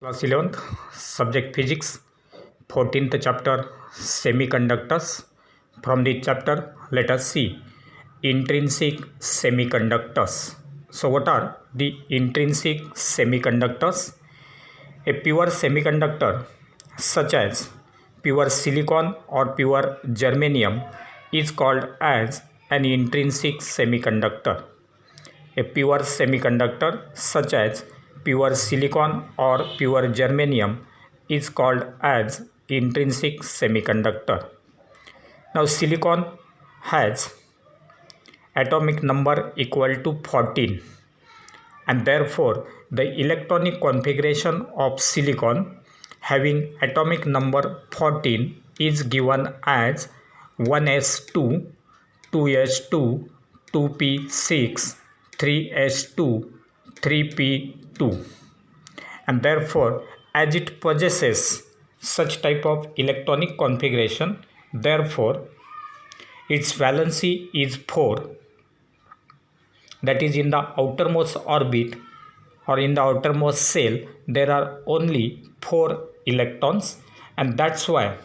Class 11th, subject physics, 14th chapter semiconductors. From this chapter, let us see intrinsic semiconductors. So what are the intrinsic semiconductors? A pure semiconductor such as pure silicon or pure germanium is called as an intrinsic semiconductor. A pure semiconductor such as pure silicon or pure germanium is called as intrinsic semiconductor. Now silicon has atomic number equal to 14, and therefore the electronic configuration of silicon having atomic number 14 is given as 1s2, 2s2, 2p6, 3s2, 3p2, and therefore as it possesses such type of electronic configuration, therefore its valency is 4, that is in the outermost orbit or in the outermost shell there are only 4 electrons, and that's why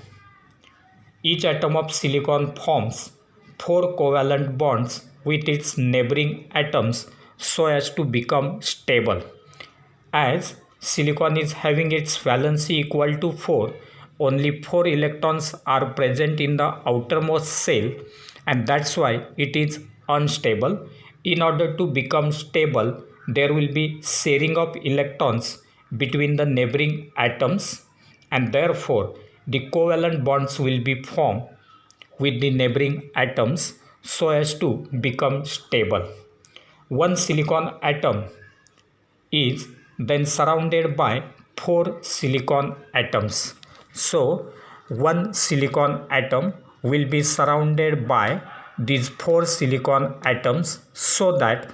each atom of silicon forms 4 covalent bonds with its neighboring atoms so as to become stable. As silicon is having its valency equal to 4, only 4 electrons are present in the outermost shell, and that's why it is unstable. In order to become stable, there will be sharing of electrons between the neighboring atoms, and therefore the covalent bonds will be formed with the neighboring atoms so as to become stable. One silicon atom is then surrounded by 4 silicon atoms. So one silicon atom will be surrounded by these 4 silicon atoms, so that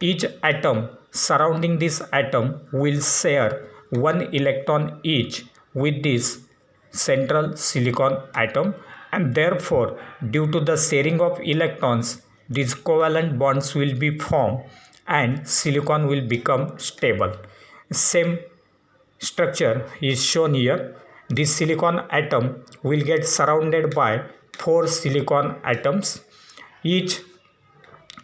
each atom surrounding this atom will share 1 electron each with this central silicon atom, and therefore due to the sharing of electrons these covalent bonds will be formed and silicon will become stable. Same structure is shown here. This silicon atom will get surrounded by 4 silicon atoms. Each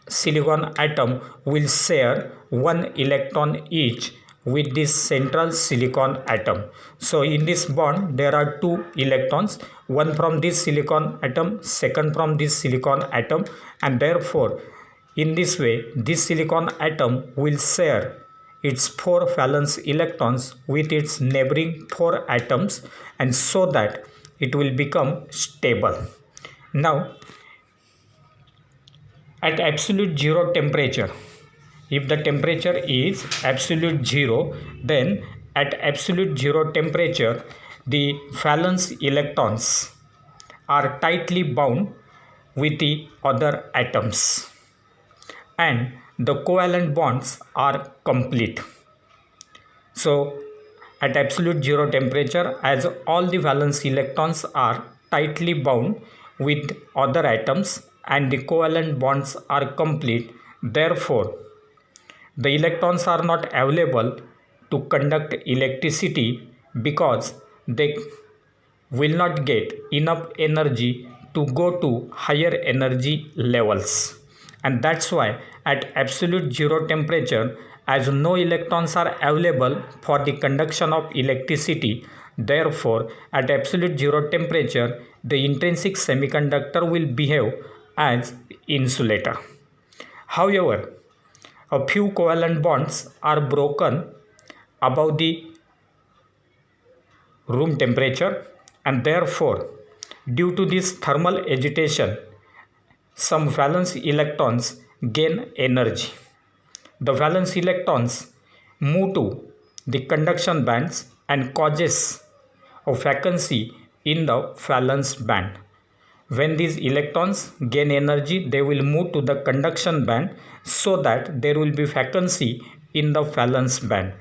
silicon atom will share 1 electron each with this central silicon atom. So in this bond there are 2 electrons, one from this silicon atom, second from this silicon atom, and therefore in this way this silicon atom will share its 4 valence electrons with its neighboring 4 atoms, and so that it will become stable. Now at absolute zero temperature, if the temperature is absolute zero, then at absolute zero temperature the valence electrons are tightly bound with the other atoms and the covalent bonds are complete. So at absolute zero temperature, as all the valence electrons are tightly bound with other atoms and the covalent bonds are complete, therefore the electrons are not available to conduct electricity because they will not get enough energy to go to higher energy levels, and that's why at absolute zero temperature, as no electrons are available for the conduction of electricity, therefore at absolute zero temperature the intrinsic semiconductor will behave as insulator. However, a few covalent bonds are broken above the room temperature, and therefore due to this thermal agitation some valence electrons gain energy. The valence electrons move to the conduction bands and causes a vacancy in the valence band. When these electrons gain energy, they will move to the conduction band so that there will be vacancy in the valence band.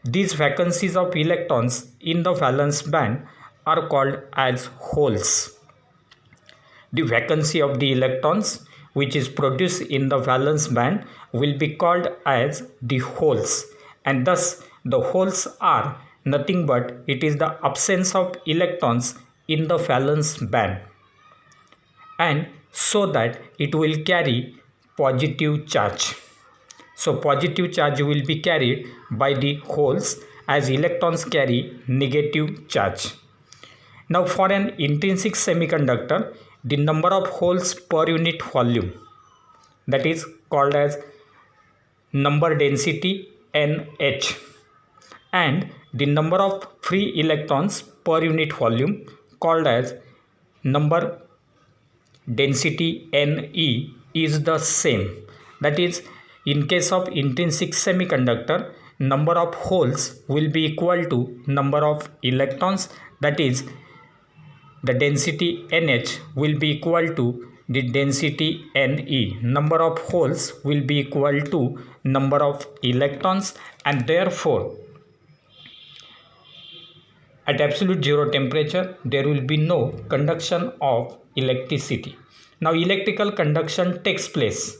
These vacancies of electrons in the valence band are called as holes. The vacancy of the electrons which is produced in the valence band will be called as the holes, and thus the holes are nothing but it is the absence of electrons in the valence band, and so that it will carry positive charge. So positive charge will be carried by the holes as electrons carry negative charge. Now for an intrinsic semiconductor, the number of holes per unit volume, that is called as number density NH, and the number of free electrons per unit volume called as number density Ne is the same. That is, in case of intrinsic semiconductor, number of holes will be equal to number of electrons, that is the density NH will be equal to the density Ne. Number of holes will be equal to number of electrons, and therefore at absolute zero temperature there will be no conduction of electricity. Now electrical conduction takes place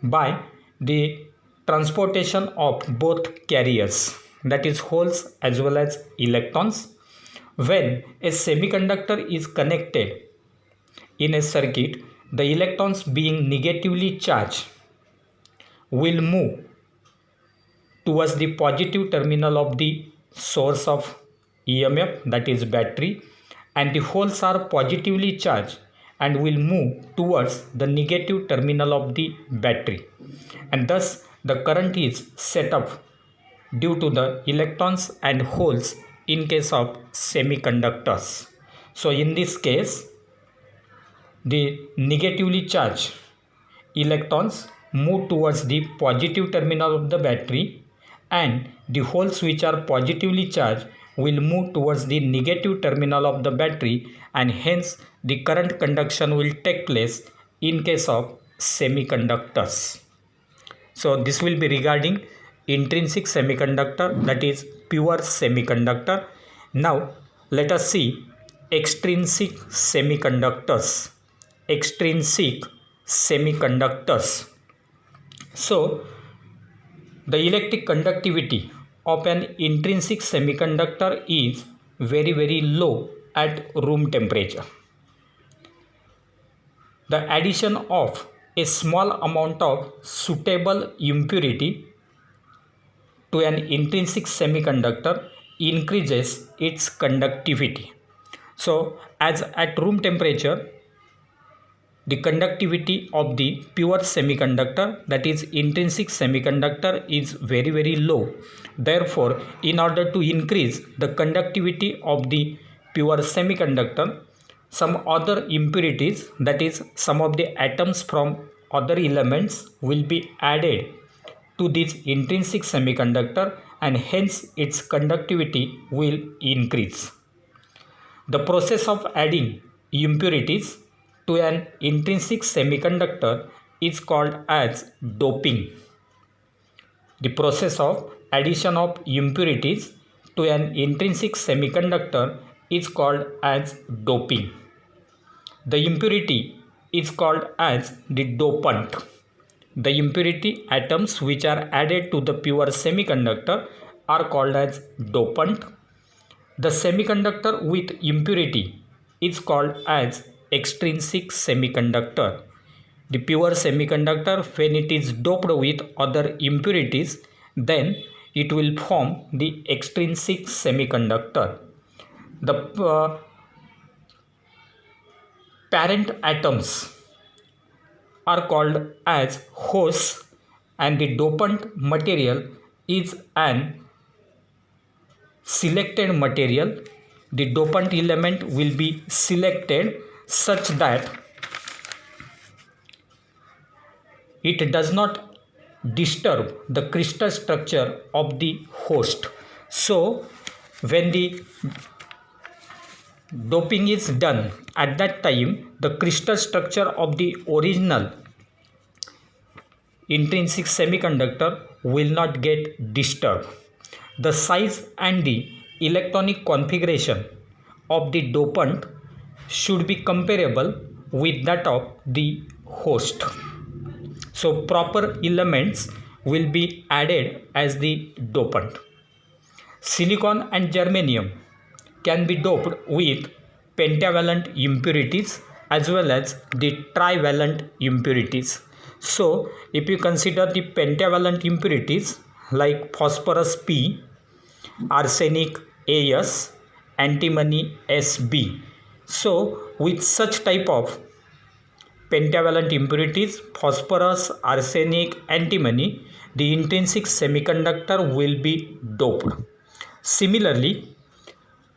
by the transportation of both carriers, that is holes as well as electrons. When a semiconductor is connected in a circuit, the electrons being negatively charged will move towards the positive terminal of the source of EMF, that is battery, and the holes are positively charged and will move towards the negative terminal of the battery, and thus the current is set up due to the electrons and holes in case of semiconductors. So in this case, the negatively charged electrons move towards the positive terminal of the battery, and the holes which are positively charged will move towards the negative terminal of the battery, and hence the current conduction will take place in case of semiconductors. So this will be regarding intrinsic semiconductor, that is pure semiconductor. Now let us see extrinsic semiconductors. Extrinsic semiconductors. So the electric conductivity of an intrinsic semiconductor is very low at room temperature. The addition of a small amount of suitable impurity to an intrinsic semiconductor increases its conductivity. So as at room temperature, the conductivity of the pure semiconductor, that is intrinsic semiconductor, is very low. Therefore, in order to increase the conductivity of the pure semiconductor, some other impurities, that is some of the atoms from other elements, will be added to this intrinsic semiconductor, and hence its conductivity will increase. The process of adding impurities to an intrinsic semiconductor is called as doping. The process of addition of impurities to an intrinsic semiconductor is called as doping. The impurity is called as the dopant. The impurity atoms which are added to the pure semiconductor are called as dopant. The semiconductor with impurity is called as extrinsic semiconductor. The pure semiconductor, when it is doped with other impurities, then it will form the extrinsic semiconductor. The parent atoms are called as hosts, and the dopant material is an selected material. The dopant element will be selected such that it does not disturb the crystal structure of the host. So when the doping is done, at that time the crystal structure of the original intrinsic semiconductor will not get disturbed. The size and the electronic configuration of the dopant should be comparable with that of the host. So proper elements will be added as the dopant. silicon and germanium can be doped with pentavalent impurities as well as the trivalent impurities. So if you consider the pentavalent impurities like phosphorus P, arsenic As, antimony Sb. So with such type of pentavalent impurities, phosphorus, arsenic, antimony, the intrinsic semiconductor will be doped. Similarly,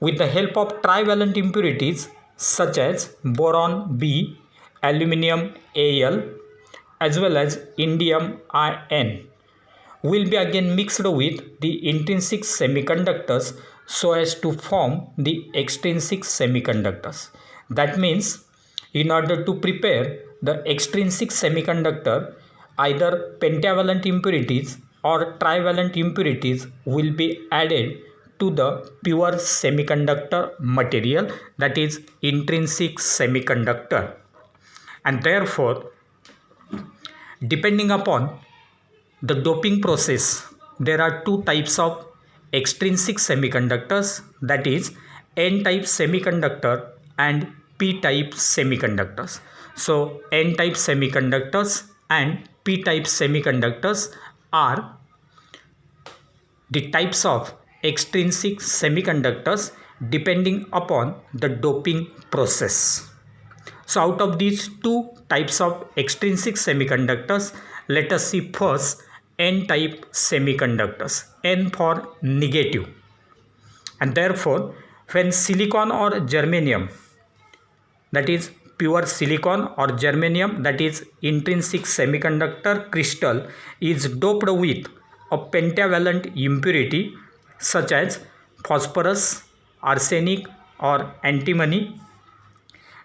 with the help of trivalent impurities such as boron B, aluminium Al, as well as indium In, will be again mixed with the intrinsic semiconductors so as to form the extrinsic semiconductors. That means in order to prepare the extrinsic semiconductor, either pentavalent impurities or trivalent impurities will be added to the pure semiconductor material, that is intrinsic semiconductor. And therefore, depending upon the doping process, there are two types of extrinsic semiconductors, that is N-type semiconductor and P-type semiconductors. So N-type semiconductors and P-type semiconductors are the types of extrinsic semiconductors depending upon the doping process. So out of these two types of extrinsic semiconductors, let us see first N-type semiconductors, N for negative. And therefore, when silicon or germanium, that is pure silicon or germanium, that is intrinsic semiconductor crystal, is doped with a pentavalent impurity such as phosphorus, arsenic or antimony,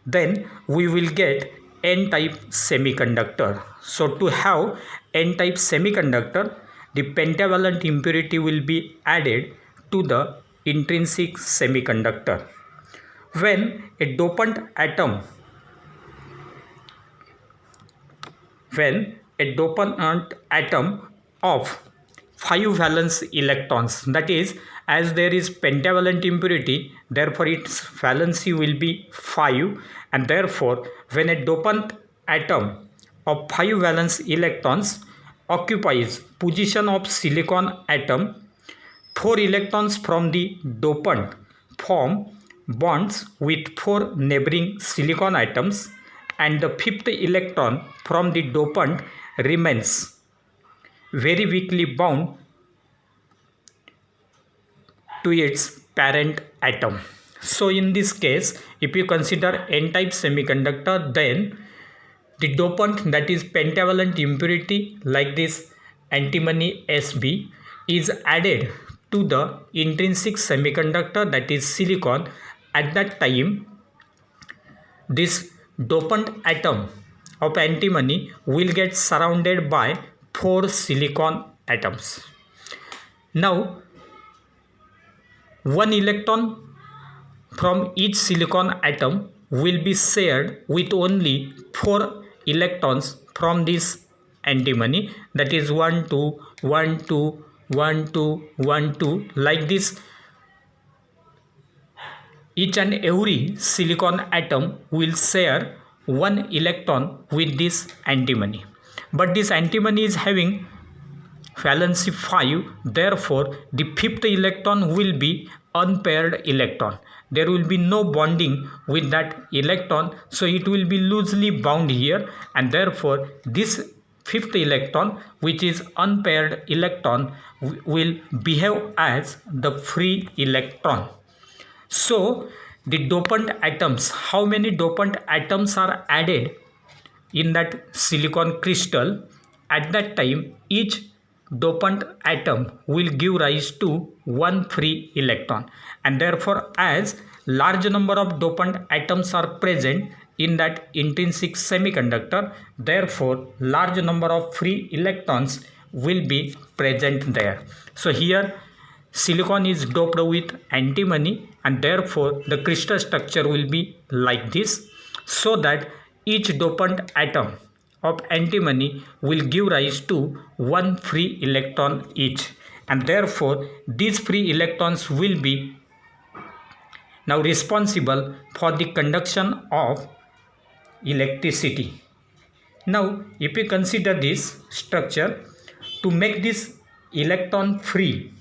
then we will get N-type semiconductor. So to have N-type semiconductor, the pentavalent impurity will be added to the intrinsic semiconductor. When a dopant atom of 5 valence electrons, that is, as there is pentavalent impurity, therefore its valency will be 5, and therefore when a dopant atom of 5 valence electrons occupies position of silicon atom, 4 electrons from the dopant form bonds with 4 neighboring silicon atoms, and the 5th electron from the dopant remains very weakly bound to its parent atom. So in this case, if you consider N-type semiconductor, then the dopant, that is pentavalent impurity like this antimony Sb, is added to the intrinsic semiconductor, that is silicon. At that time, this dopant atom of antimony will get surrounded by 4 silicon atoms. Now, 1 electron from each silicon atom will be shared with only 4 electrons from this antimony, that is 1 2 1 2 1 2 1 2, like this. Each and every silicon atom will share 1 electron with this antimony, but this antimony is having valency 5, therefore the 5th electron will be unpaired electron. There will be no bonding with that electron, so it will be loosely bound here, and therefore this 5th electron, which is unpaired electron, will behave as the free electron. So the dopant atoms, how many dopant atoms are added in that silicon crystal? At that time, each dopant atom will give rise to 1 free electron, and therefore as large number of dopant atoms are present in that intrinsic semiconductor, therefore large number of free electrons will be present there. So here silicon is doped with antimony, and therefore the crystal structure will be like this, so that each dopant atom of antimony will give rise to 1 free electron each. and therefore these free electrons will be now responsible for the conduction of electricity. Now if we consider this structure, to make this electron free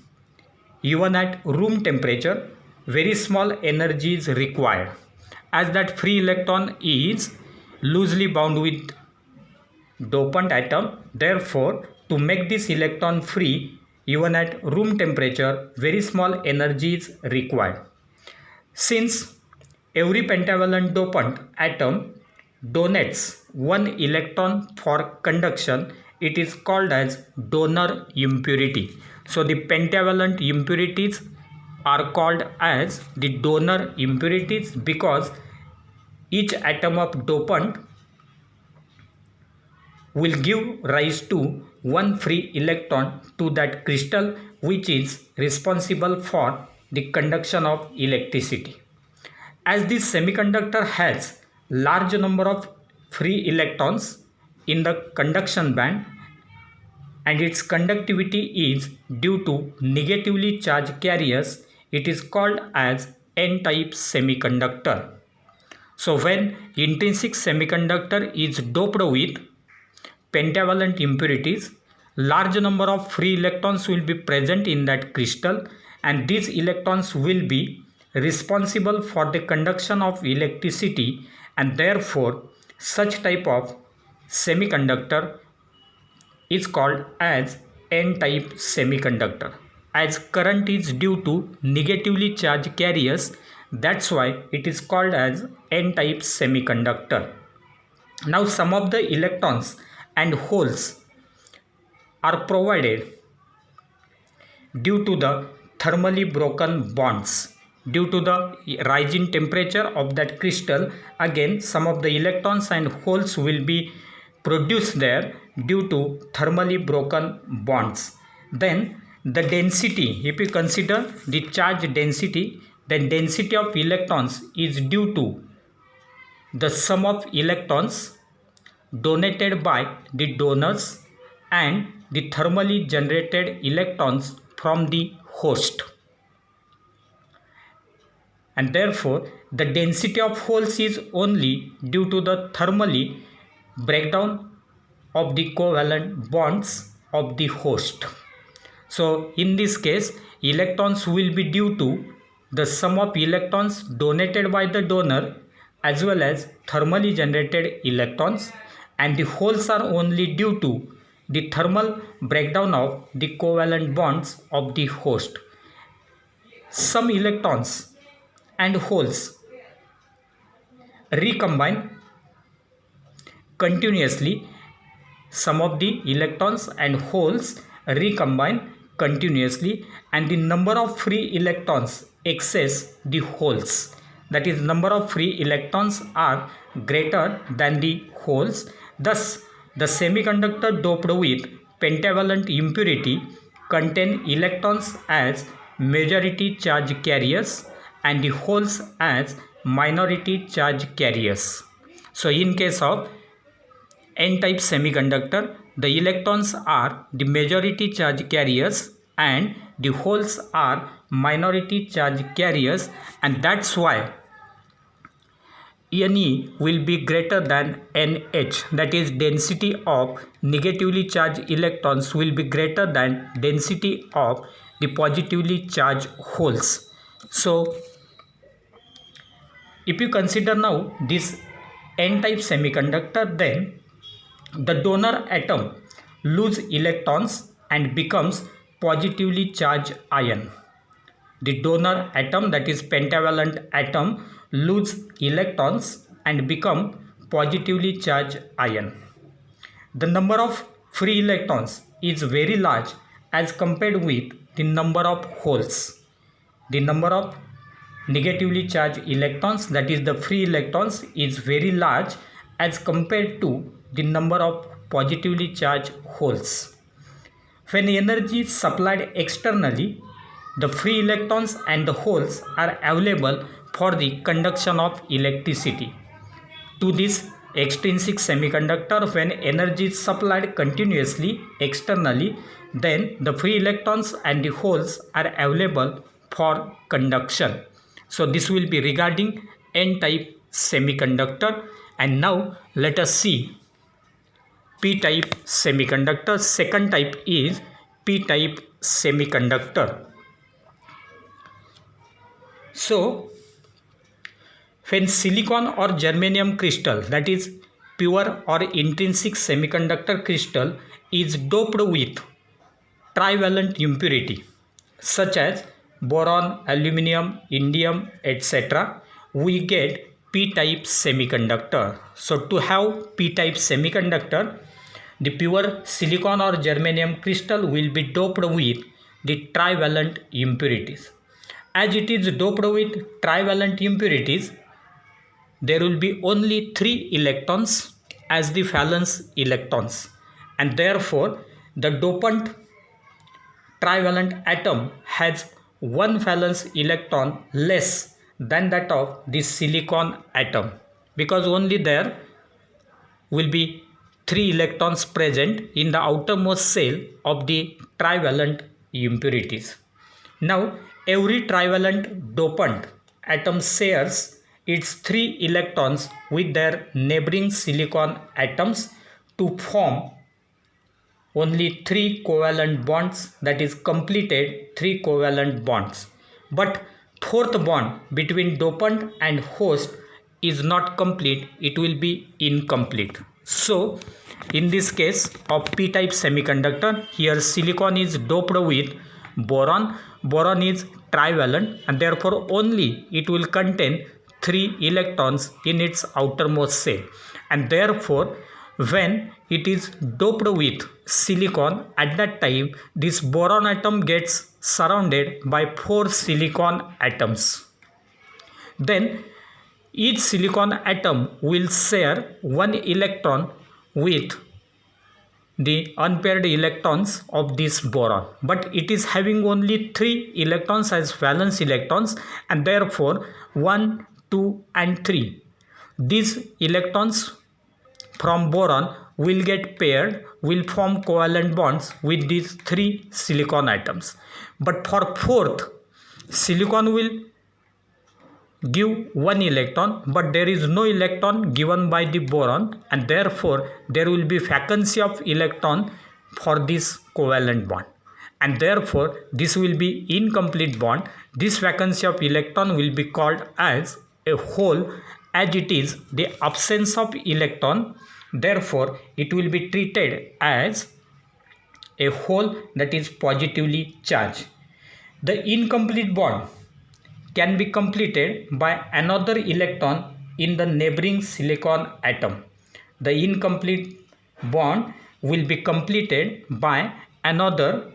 even at room temperature, very small energy is required, as that free electron is loosely bound with dopant atom. Therefore, to make this electron free even at room temperature, very small energy is required. Since every pentavalent dopant atom donates one electron for conduction, it is called as donor impurity. So the pentavalent impurities are called as the donor impurities because each atom of dopant will give rise to one free electron to that crystal, which is responsible for the conduction of electricity. As this semiconductor has large number of free electrons in the conduction band and its conductivity is due to negatively charged carriers, it is called as N-type semiconductor. So when intrinsic semiconductor is doped with pentavalent impurities, large number of free electrons will be present in that crystal, and these electrons will be responsible for the conduction of electricity, and therefore such type of semiconductor is called as N-type semiconductor. As current is due to negatively charged carriers, that's why it is called as N-type semiconductor. Now some of the electrons and holes are provided due to the thermally broken bonds. Due to the rising temperature of that crystal, again some of the electrons and holes will be produced there due to thermally broken bonds. Then the density, if you consider the charge density, then density of electrons is due to the sum of electrons donated by the donors and the thermally generated electrons from the host. And therefore the density of holes is only due to the thermally breakdown of the covalent bonds of the host. So in this case, electrons will be due to the sum of electrons donated by the donor as well as thermally generated electrons, and the holes are only due to the thermal breakdown of the covalent bonds of the host. Some electrons and holes recombine continuously. Some of the electrons and holes recombine continuously, and the number of free electrons exceeds the holes. That is, number of free electrons are greater than the holes. Thus, the semiconductor doped with pentavalent impurity contain electrons as majority charge carriers and the holes as minority charge carriers. So in case of N-type semiconductor, the electrons are the majority charge carriers and the holes are minority charge carriers, and that's why Ne will be greater than NH, that is, density of negatively charged electrons will be greater than density of the positively charged holes. So if you consider now this N-type semiconductor, then the donor atom loses electrons and becomes positively charged ion. The donor atom, that is pentavalent atom, loses electrons and become positively charged ion. The number of free electrons is very large as compared with the number of holes. The number of negatively charged electrons, that is the free electrons, is very large as compared to the number of positively charged holes. When energy is supplied externally, the free electrons and the holes are available for the conduction of electricity. To this extrinsic semiconductor, when energy is supplied continuously externally, then the free electrons and the holes are available for conduction. So this will be regarding n-type semiconductor. And now let us see p-type semiconductor. Second type is p-type semiconductor. So when silicon or germanium crystal, that is pure or intrinsic semiconductor crystal, is doped with trivalent impurity such as boron, aluminum, indium, etc., we get p-type semiconductor. So to have p-type semiconductor, the pure silicon or germanium crystal will be doped with the trivalent impurities. As it is doped with trivalent impurities, there will be only 3 electrons as the valence electrons, and therefore the dopant trivalent atom has 1 valence electron less than that of the silicon atom, because only there will be 3 electrons present in the outermost shell of the trivalent impurities. Now every trivalent dopant atom shares its 3 electrons with their neighboring silicon atoms to form only 3 covalent bonds, that is completed 3 covalent bonds. But fourth bond between dopant and host is not complete, it will be incomplete. So in this case of p-type semiconductor, here silicon is doped with boron. Boron is trivalent and therefore only it will contain 3 electrons in its outermost shell, and therefore when it is doped with silicon, at that time this boron atom gets surrounded by 4 silicon atoms. Then each silicon atom will share 1 electron with the unpaired electrons of this boron, but it is having only 3 electrons as valence electrons, and therefore 1, 2 and 3, these electrons from boron will get paired, will form covalent bonds with these 3 silicon atoms. But for fourth, silicon will give 1 electron, but there is no electron given by the boron, and therefore there will be vacancy of electron for this covalent bond, and therefore this will be incomplete bond. This vacancy of electron will be called as a hole, as it is the absence of electron, therefore it will be treated as a hole that is positively charged. The incomplete bond can be completed by another electron in the neighboring silicon atom. The incomplete bond will be completed by another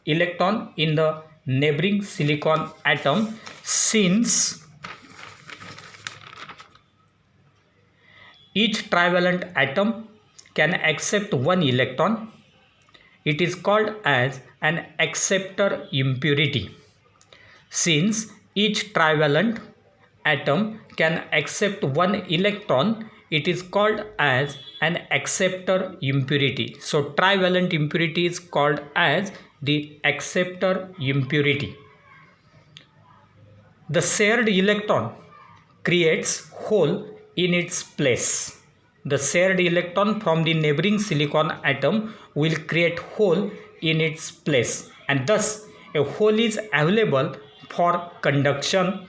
electron in the neighboring silicon atom. Since each trivalent atom can accept 1 electron, it is called as an acceptor impurity. Since each trivalent atom can accept 1 electron, it is called as an acceptor impurity. So trivalent impurity is called as the acceptor impurity. The shared electron creates hole in its place. The shared electron from the neighboring silicon atom will create hole in its place, and thus a hole is available for conduction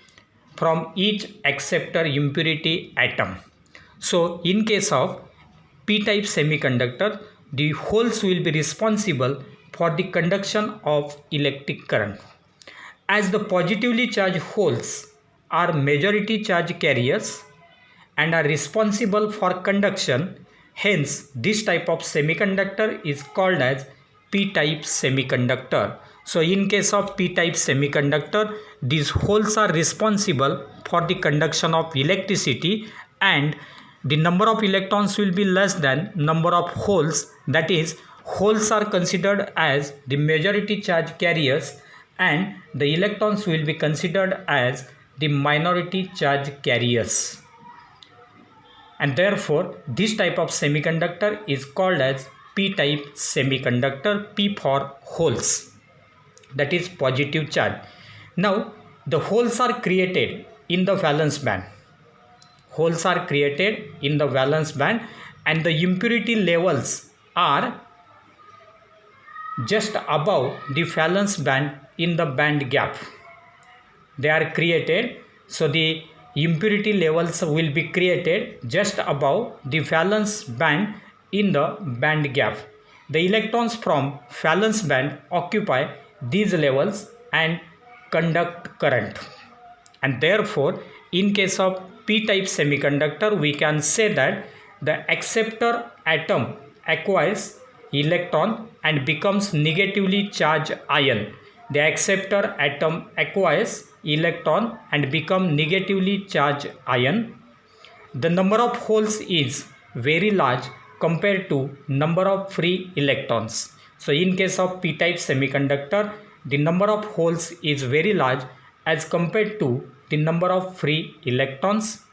from each acceptor impurity atom. So in case of p-type semiconductor, the holes will be responsible for the conduction of electric current. As the positively charged holes are majority charge carriers and are responsible for conduction, hence this type of semiconductor is called as p-type semiconductor. So in case of p-type semiconductor, these holes are responsible for the conduction of electricity, and the number of electrons will be less than number of holes, that is, holes are considered as the majority charge carriers and the electrons will be considered as the minority charge carriers. and therefore this type of semiconductor is called as p-type semiconductor. P for holes, that is positive charge. Now the holes are created in the valence band. Holes are created in the valence band and the impurity levels are just above the valence band in the band gap. They are created, so the impurity levels will be created just above the valence band in the band gap. The electrons from valence band occupy these levels and conduct current, and therefore in case of p-type semiconductor we can say that the acceptor atom acquires electron and becomes negatively charged ion. The acceptor atom acquires electron and become negatively charged ion. The number of holes is very large compared to number of free electrons. So in case of p-type semiconductor, the number of holes is very large as compared to the number of free electrons.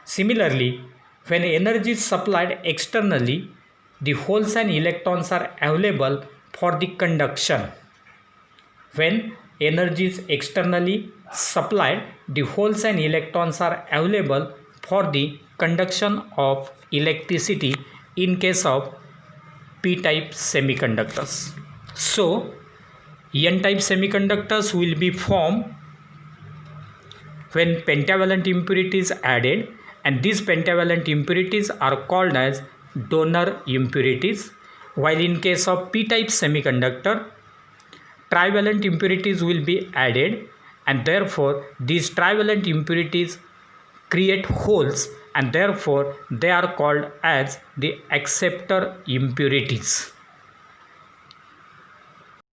Similarly, when energy is supplied externally, the holes and electrons are available for the conduction. When energy is externally supplied, the holes and electrons are available for the conduction of electricity in case of p-type semiconductors. So n-type semiconductors will be formed when pentavalent impurities added, and these pentavalent impurities are called as donor impurities, while in case of p-type semiconductor trivalent impurities will be added, and therefore these trivalent impurities create holes and therefore they are called as the acceptor impurities.